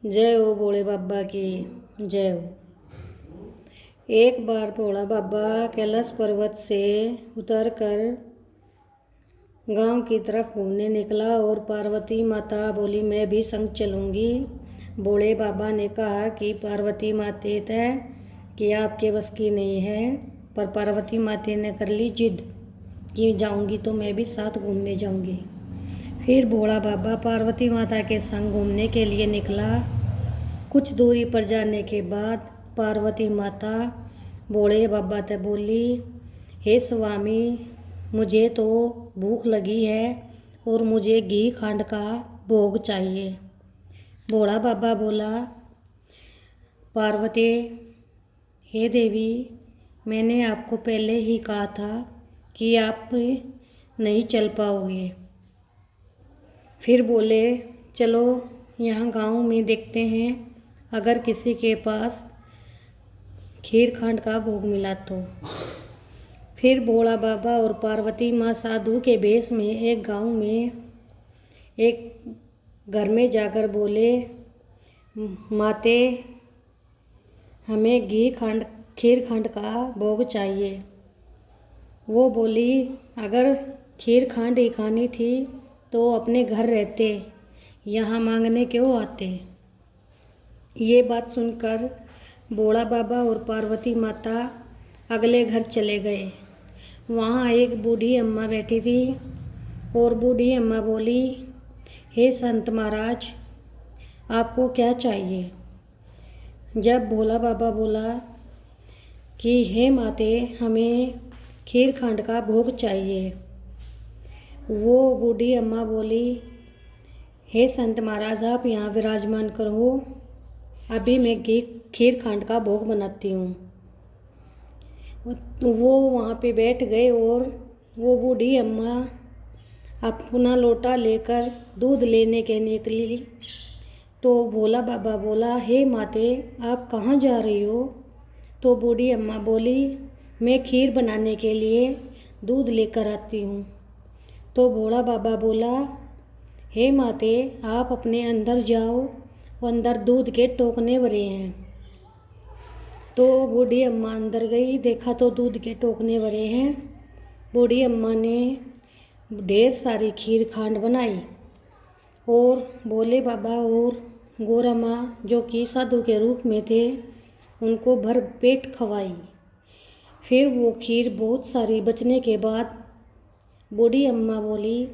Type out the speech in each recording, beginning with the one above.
जय हो भोले बाबा की जय हो। एक बार भोला बाबा कैलाश पर्वत से उतरकर गांव की तरफ घूमने निकला और पार्वती माता बोली मैं भी संग चलूँगी। भोले बाबा ने कहा कि पार्वती माते तय कि आपके बस की नहीं है, पर पार्वती माते ने कर ली जिद कि जाऊँगी तो मैं भी साथ घूमने जाऊँगी। फिर भोला बाबा पार्वती माता के संग घूमने के लिए निकला। कुछ दूरी पर जाने के बाद पार्वती माता भोले बाबा से बोली, हे स्वामी, मुझे तो भूख लगी है और मुझे घी खंड का भोग चाहिए। भोला बाबा बोला, पार्वती, हे देवी, मैंने आपको पहले ही कहा था कि आप नहीं चल पाओगे। फिर बोले, चलो यहाँ गांव में देखते हैं, अगर किसी के पास खीर खंड का भोग मिला तो। फिर भोला बाबा और पार्वती माँ साधु के भेष में एक गांव में एक घर में जाकर बोले, माते, हमें खीर खंड का भोग चाहिए। वो बोली, अगर खीर खंड ही खानी थी तो अपने घर रहते, यहाँ मांगने क्यों आते। ये बात सुनकर भोला बाबा और पार्वती माता अगले घर चले गए। वहाँ एक बूढ़ी अम्मा बैठी थी और बूढ़ी अम्मा बोली, हे संत महाराज, आपको क्या चाहिए। जब भोला बाबा बोला कि हे माते, हमें खीर खंड का भोग चाहिए, वो बूढ़ी अम्मा बोली, हे संत महाराज, आप यहाँ विराजमान करो, अभी मैं खीर खंड का भोग बनाती हूँ। वो वहाँ पे बैठ गए और वो बूढ़ी अम्मा अपना लोटा लेकर दूध लेने के निकली तो भोला बाबा बोला, हे माते, आप कहाँ जा रही हो। तो बूढ़ी अम्मा बोली, मैं खीर बनाने के लिए दूध लेकर आती हूँ। तो भोला बाबा बोला, हे माते, आप अपने अंदर जाओ, वो अंदर दूध के टोकने भरे हैं। तो बूढ़ी अम्मा अंदर गई, देखा तो दूध के टोकने भरे हैं। बूढ़ी अम्मा ने ढेर सारी खीर खंड बनाई और भोले बाबा और गौरा माँ, जो कि साधु के रूप में थे, उनको भर पेट खवाई। फिर वो खीर बहुत सारी बचने के बाद बूढ़ी अम्मा बोली,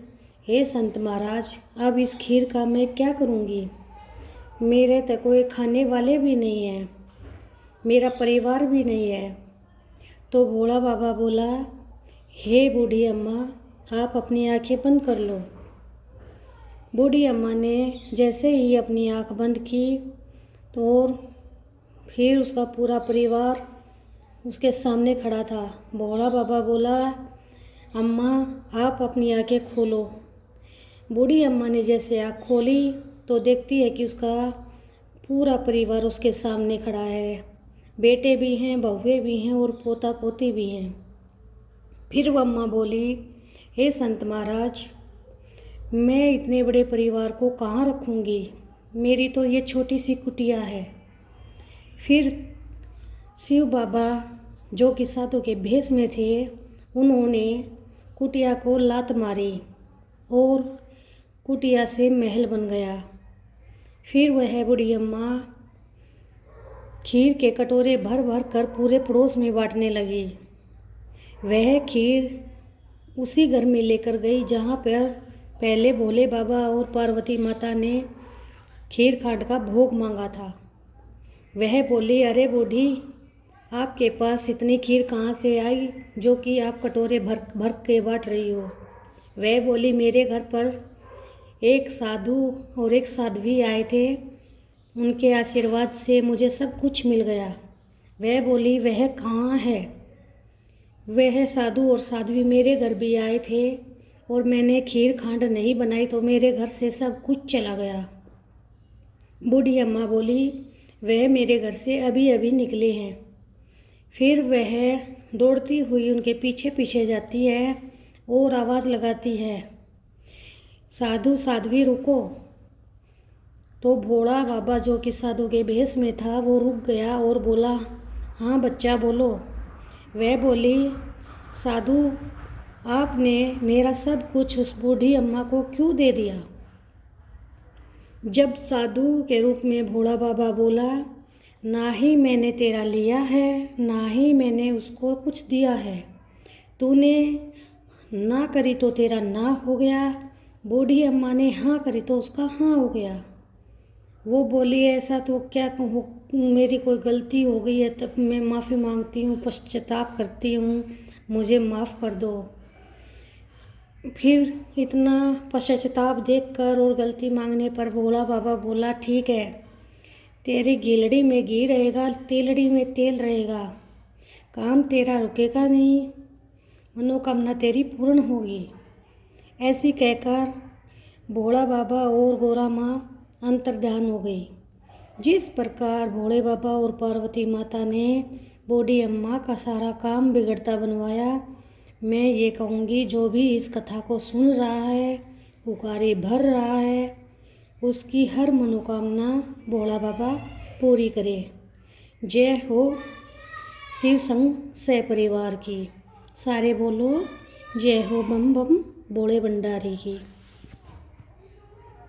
हे संत महाराज, अब इस खीर का मैं क्या करूँगी। मेरे तो कोई खाने वाले भी नहीं हैं, मेरा परिवार भी नहीं है। तो भोला बाबा बोला, हे बूढ़ी अम्मा, आप अपनी आंखें बंद कर लो। बूढ़ी अम्मा ने जैसे ही अपनी आंख बंद की तो फिर उसका पूरा परिवार उसके सामने खड़ा था। भोला बाबा बोला, अम्मा, आप अपनी आंखें खोलो। बूढ़ी अम्मा ने जैसे आँख खोली तो देखती है कि उसका पूरा परिवार उसके सामने खड़ा है। बेटे भी हैं, बहुएं भी हैं और पोता पोती भी हैं। फिर वह अम्मा बोली, हे संत महाराज, मैं इतने बड़े परिवार को कहाँ रखूँगी, मेरी तो ये छोटी सी कुटिया है। फिर शिव बाबा, जो कि साधु के भेष में थे, उन्होंने कुटिया को लात मारी और कुटिया से महल बन गया। फिर वह बूढ़ी अम्मा खीर के कटोरे भर भर कर पूरे पड़ोस में बांटने लगी। वह खीर उसी घर में लेकर गई जहाँ पर पहले भोले बाबा और पार्वती माता ने खीर खंड का भोग मांगा था। वह बोली, अरे बूढ़ी, आपके पास इतनी खीर कहाँ से आई जो कि आप कटोरे भर भर के बांट रही हो। वह बोली, मेरे घर पर एक साधु और एक साध्वी आए थे, उनके आशीर्वाद से मुझे सब कुछ मिल गया। वह बोली, वह कहाँ है। वह साधु और साध्वी मेरे घर भी आए थे और मैंने खीर खंड नहीं बनाई तो मेरे घर से सब कुछ चला गया। बूढ़ी अम्मा बोली, वह मेरे घर से अभी अभी निकले हैं। फिर वह दौड़ती हुई उनके पीछे पीछे जाती है और आवाज़ लगाती है, साधु साध्वी रुको। तो भोला बाबा जो कि साधु के भेष में था वो रुक गया और बोला, हाँ बच्चा बोलो। वह बोली, साधु आपने मेरा सब कुछ उस बूढ़ी अम्मा को क्यों दे दिया? जब साधु के रूप में भोला बाबा बोला, ना ही मैंने तेरा लिया है, ना ही मैंने उसको कुछ दिया है। तूने ना करी तो तेरा ना हो गया, बूढ़ी अम्मा ने हाँ करी तो उसका हाँ हो गया। वो बोली, ऐसा तो क्या कहूँ, मेरी कोई गलती हो गई है, तब मैं माफ़ी मांगती हूँ, पश्चाताप करती हूँ, मुझे माफ़ कर दो। फिर इतना पश्चाताप देखकर और गलती मांगने पर भोला बाबा बोला, ठीक है, तेरी गीलड़ी में घी रहेगा, तेलड़ी में तेल रहेगा, काम तेरा रुकेगा नहीं, मनोकामना तेरी पूर्ण होगी। ऐसी कहकर भोला बाबा और गोरा माँ अंतर्ध्यान हो गई। जिस प्रकार भोले बाबा और पार्वती माता ने बूढ़ी अम्मा का सारा काम बिगड़ता बनवाया, मैं ये कहूँगी जो भी इस कथा को सुन रहा है, पुकारे भर रहा है, उसकी हर मनोकामना भोला बाबा पूरी करे। जय हो शिव संग सपरिवार की। सारे बोलो जय हो बम बम भोले भंडारी की।